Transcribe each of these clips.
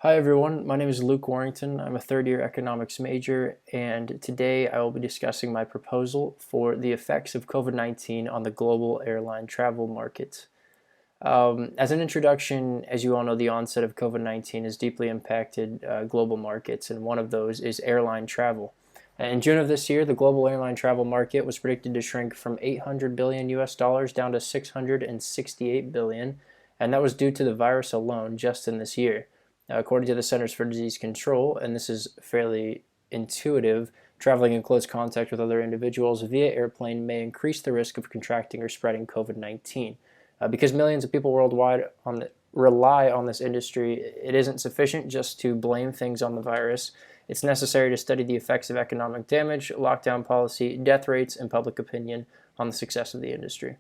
Hi everyone, my name is Luke Warrington. I'm a third-year economics major, and today I will be discussing my proposal for the effects of COVID-19 on the global airline travel market. As an introduction, as you all know, the onset of COVID-19 has deeply impacted global markets, and one of those is airline travel. In June of this year, the global airline travel market was predicted to shrink from 800 billion US dollars down to 668 billion, and that was due to the virus alone just in this year. According to the Centers for Disease Control, and this is fairly intuitive, traveling in close contact with other individuals via airplane may increase the risk of contracting or spreading COVID-19. Because millions of people worldwide rely on this industry, it isn't sufficient just to blame things on the virus. It's necessary to study the effects of economic damage, lockdown policy, death rates, and public opinion on the success of the industry.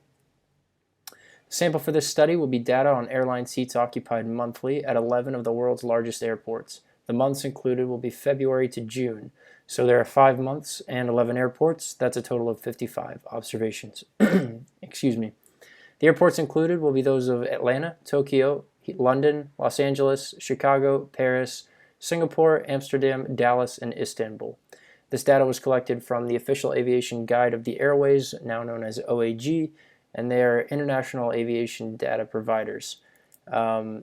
The sample for this study will be data on airline seats occupied monthly at 11 of the world's largest airports. The months included will be February to June. So there are 5 months and 11 airports. That's a total of 55 observations. Excuse me. The airports included will be those of Atlanta, Tokyo, London, Los Angeles, Chicago, Paris, Singapore, Amsterdam, Dallas, and Istanbul. This data was collected from the Official Aviation Guide of the Airways, now known as OAG, and they are international aviation data providers. The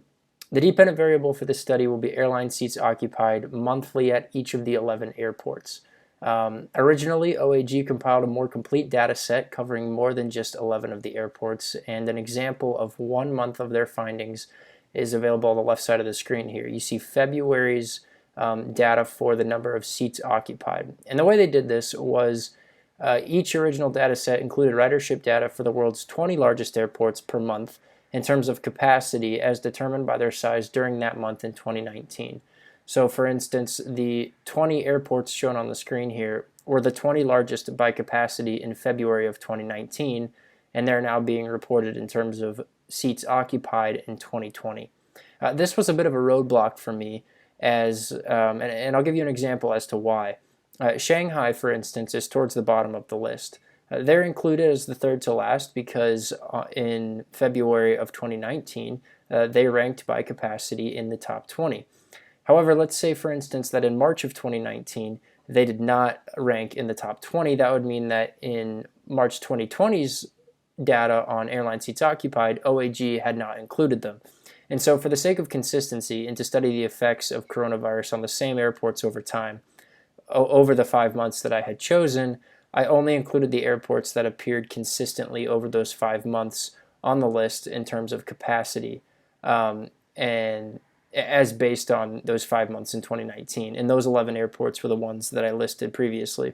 dependent variable for this study will be airline seats occupied monthly at each of the 11 airports. Originally, OAG compiled a more complete data set covering more than just 11 of the airports, and an example of 1 month of their findings is available on the left side of the screen here. You see February's data for the number of seats occupied. And the way they did this was each original data set included ridership data for the world's 20 largest airports per month in terms of capacity as determined by their size during that month in 2019. So for instance, the 20 airports shown on the screen here were the 20 largest by capacity in February of 2019, and they're now being reported in terms of seats occupied in 2020. This was a bit of a roadblock for me, and I'll give you an example as to why. Shanghai, for instance, is towards the bottom of the list. They're included as the third to last because in February of 2019, they ranked by capacity in the top 20. However, let's say, for instance, that in March of 2019, they did not rank in the top 20. That would mean that in March 2020's data on airline seats occupied, OAG had not included them. And so for the sake of consistency and to study the effects of coronavirus on the same airports over time, over the 5 months that I had chosen, I only included the airports that appeared consistently over those 5 months on the list in terms of capacity, and as based on those 5 months in 2019. And those 11 airports were the ones that I listed previously.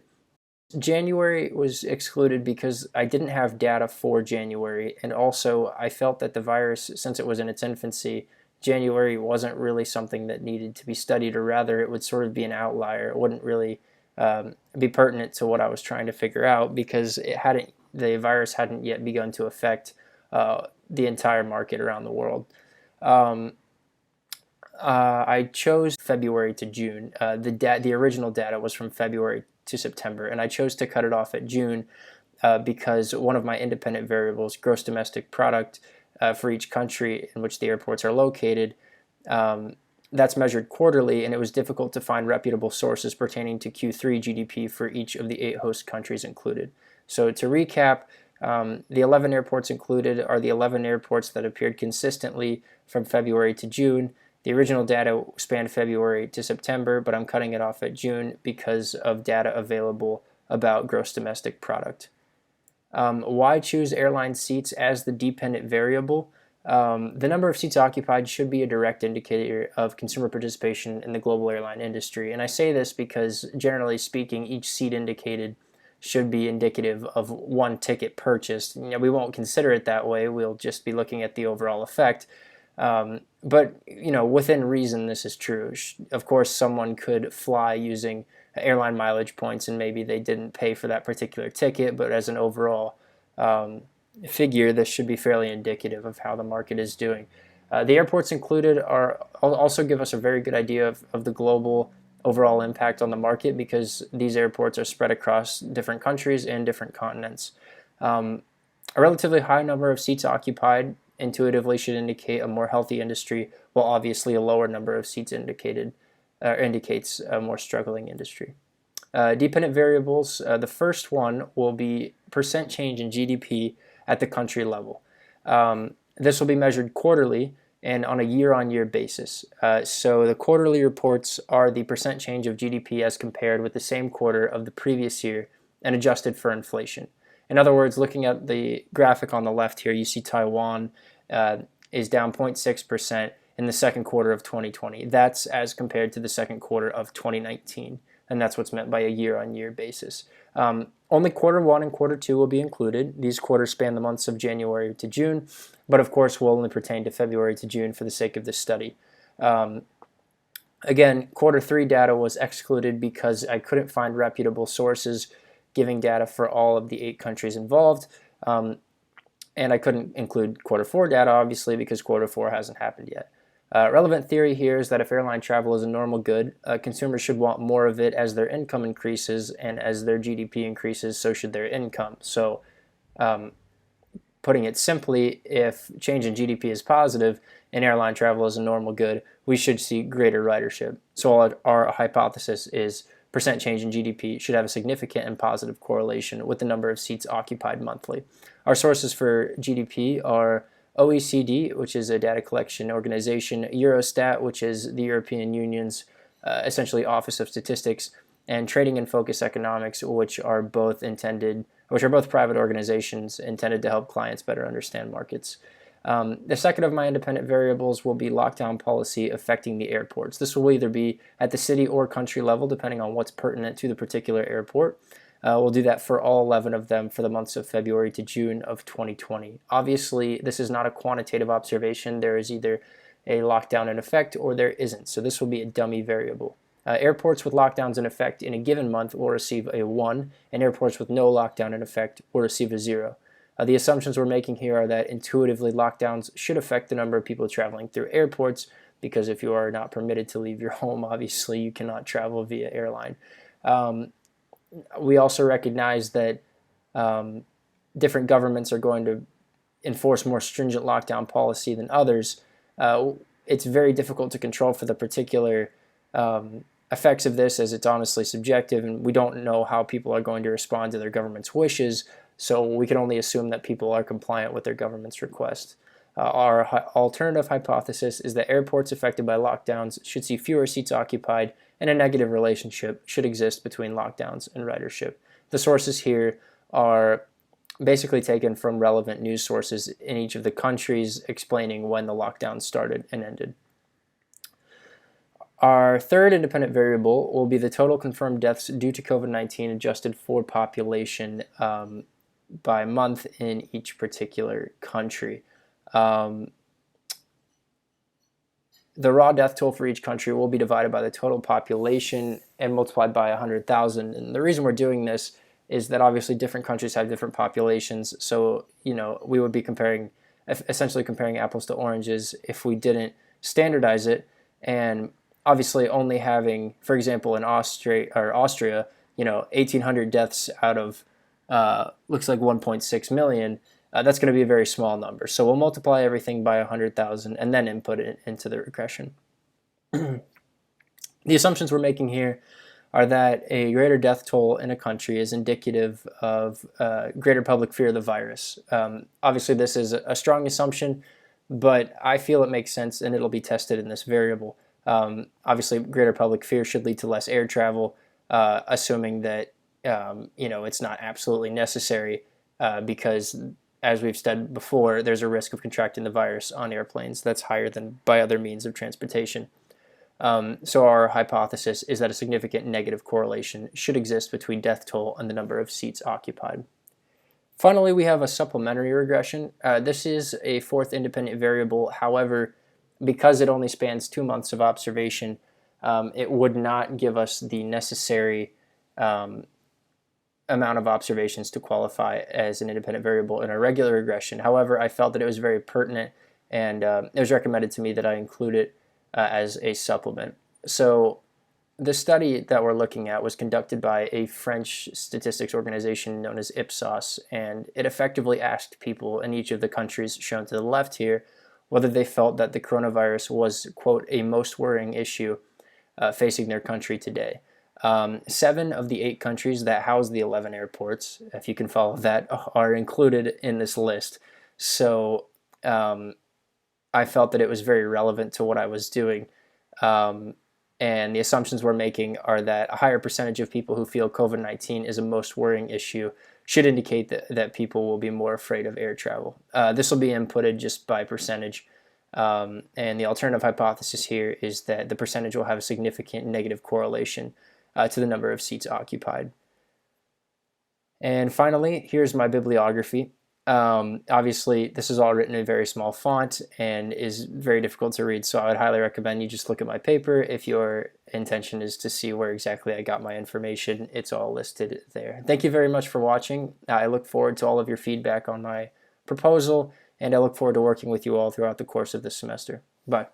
January was excluded because I didn't have data for January, and also I felt that the virus, since it was in its infancy, January wasn't really something that needed to be studied, or rather it would sort of be an outlier. It wouldn't really be pertinent to what I was trying to figure out because the virus hadn't yet begun to affect the entire market around the world. I chose February to June. The original data was from February to September, and I chose to cut it off at June because one of my independent variables, gross domestic product, for each country in which the airports are located, that's measured quarterly, and it was difficult to find reputable sources pertaining to Q3 GDP for each of the 8 host countries included. So to recap, the 11 airports included are the 11 airports that appeared consistently from February to June. The original data spanned February to September, but I'm cutting it off at June because of data available about gross domestic product. Why choose airline seats as the dependent variable? The number of seats occupied should be a direct indicator of consumer participation in the global airline industry. And I say this because, generally speaking, each seat indicated should be indicative of one ticket purchased. We won't consider it that way. We'll just be looking at the overall effect. But within reason, this is true. Of course, someone could fly using airline mileage points, and maybe they didn't pay for that particular ticket, but as an overall figure, this should be fairly indicative of how the market is doing. The airports included also give us a very good idea of the global overall impact on the market because these airports are spread across different countries and different continents. A relatively high number of seats occupied intuitively should indicate a more healthy industry, while obviously a lower number of seats indicates a more struggling industry. Dependent variables, the first one will be percent change in GDP at the country level. This will be measured quarterly and on a year-on-year basis. So the quarterly reports are the percent change of GDP as compared with the same quarter of the previous year and adjusted for inflation. In other words, looking at the graphic on the left here, you see Taiwan is down 0.6% in the second quarter of 2020. That's as compared to the second quarter of 2019, and that's what's meant by a year-on-year basis. Only quarter one and quarter two will be included. These quarters span the months of January to June, but of course will only pertain to February to June for the sake of this study. Again, quarter three data was excluded because I couldn't find reputable sources giving data for all of the 8 countries involved. And I couldn't include quarter four data, obviously, because quarter four hasn't happened yet. Relevant theory here is that if airline travel is a normal good, consumers should want more of it as their income increases, and as their GDP increases, so should their income. So putting it simply, if change in GDP is positive and airline travel is a normal good, we should see greater ridership. So our hypothesis is percent change in GDP should have a significant and positive correlation with the number of seats occupied monthly. Our sources for GDP are OECD, which is a data collection organization, Eurostat, which is the European Union's essentially Office of Statistics, and Trading and Focus Economics, which are both private organizations intended to help clients better understand markets. The second of my independent variables will be lockdown policy affecting the airports. This will either be at the city or country level, depending on what's pertinent to the particular airport. We'll do that for all 11 of them for the months of February to June of 2020. Obviously, this is not a quantitative observation. There is either a lockdown in effect or there isn't, so this will be a dummy variable. Airports with lockdowns in effect in a given month will receive a 1, and airports with no lockdown in effect will receive a 0. The assumptions we're making here are that intuitively lockdowns should affect the number of people traveling through airports, because if you are not permitted to leave your home, obviously you cannot travel via airline. We also recognize that different governments are going to enforce more stringent lockdown policy than others. It's very difficult to control for the particular effects of this, as it's honestly subjective, and we don't know how people are going to respond to their government's wishes, so we can only assume that people are compliant with their government's request. Our alternative hypothesis is that airports affected by lockdowns should see fewer seats occupied, and a negative relationship should exist between lockdowns and ridership. The sources here are basically taken from relevant news sources in each of the countries explaining when the lockdown started and ended. Our third independent variable will be the total confirmed deaths due to COVID-19 adjusted for population by month in each particular country. The raw death toll for each country will be divided by the total population and multiplied by 100,000. And the reason we're doing this is that obviously different countries have different populations. So, we would be essentially comparing apples to oranges if we didn't standardize it. And obviously only having, for example, in Austria, 1,800 deaths out of looks like 1.6 million. That's going to be a very small number. So we'll multiply everything by 100,000 and then input it into the regression. The assumptions we're making here are that a greater death toll in a country is indicative of greater public fear of the virus. Obviously, this is a strong assumption, but I feel it makes sense and it'll be tested in this variable. Obviously, greater public fear should lead to less air travel, assuming that it's not absolutely necessary because, as we've said before, there's a risk of contracting the virus on airplanes that's higher than by other means of transportation. So our hypothesis is that a significant negative correlation should exist between death toll and the number of seats occupied. Finally, we have a supplementary regression. This is a fourth independent variable. However, because it only spans 2 months of observation, it would not give us the necessary amount of observations to qualify as an independent variable in a regular regression. However, I felt that it was very pertinent, and it was recommended to me that I include it as a supplement. So The study that we're looking at was conducted by a French statistics organization known as Ipsos, and it effectively asked people in each of the countries shown to the left here whether they felt that the coronavirus was, quote, a most worrying issue facing their country today. 7 of the 8 countries that house the 11 airports, if you can follow that, are included in this list. So I felt that it was very relevant to what I was doing. And the assumptions we're making are that a higher percentage of people who feel COVID-19 is a most worrying issue should indicate that people will be more afraid of air travel. This will be inputted just by percentage. And the alternative hypothesis here is that the percentage will have a significant negative correlation to the number of seats occupied. And finally, here's my bibliography. Obviously, this is all written in very small font and is very difficult to read, so I would highly recommend you just look at my paper. If your intention is to see where exactly I got my information, it's all listed there. Thank you very much for watching. I look forward to all of your feedback on my proposal, and I look forward to working with you all throughout the course of this semester. Bye.